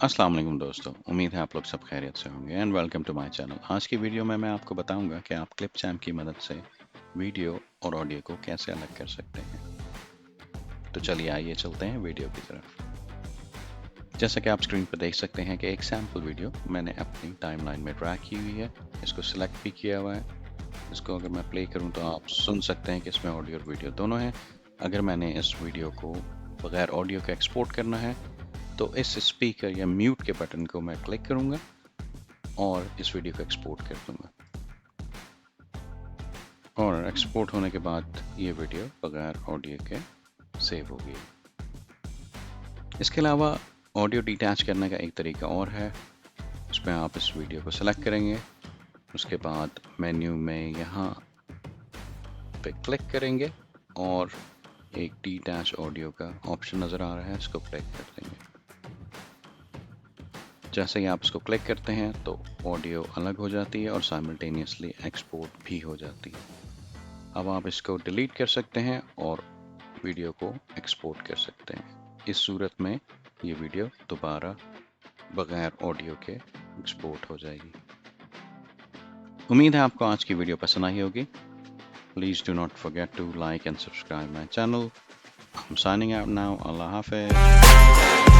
अस्सलाम वालेकुम दोस्तों, उम्मीद है आप लोग सब खैरियत से होंगे and welcome to my channel. आज की वीडियो में मैं आपको बताऊंगा कि आप क्लिपचैम्प की मदद से वीडियो और ऑडियो को कैसे अलग कर सकते हैं। तो चलिए आइए चलते हैं वीडियो की तरफ। जैसा कि आप स्क्रीन पर देख सकते हैं कि एक सैम्पल वीडियो मैंने अपनी टाइमलाइन में ड्रैग की हुई है। इसको सिलेक्ट भी किया हुआ है। इसको अगर मैं प्ले करूँ तो आप सुन सकते हैं कि इसमें ऑडियो और वीडियो दोनों हैं। अगर मैंने इस वीडियो को बगैर ऑडियो के एक्सपोर्ट करना है तो इस स्पीकर या म्यूट के बटन को मैं क्लिक करूंगा और इस वीडियो को एक्सपोर्ट कर दूंगा। और एक्सपोर्ट होने के बाद ये वीडियो बगैर ऑडियो के सेव होगी। इसके अलावा ऑडियो डिटैच करने का एक तरीका और है। उसमें आप इस वीडियो को सेलेक्ट करेंगे, उसके बाद मेन्यू में यहाँ पे क्लिक करेंगे और एक डिटैच ऑडियो का ऑप्शन नज़र आ रहा है, इसको क्लिक कर देंगे। जैसे ही आप इसको क्लिक करते हैं तो ऑडियो अलग हो जाती है और साइमल्टेनियसली एक्सपोर्ट भी हो जाती है। अब आप इसको डिलीट कर सकते हैं और वीडियो को एक्सपोर्ट कर सकते हैं। इस सूरत में ये वीडियो दोबारा बगैर ऑडियो के एक्सपोर्ट हो जाएगी। उम्मीद है आपको आज की वीडियो पसंद आई होगी। Please do not forget to like and subscribe my channel. I'm signing out now. Allah Hafiz.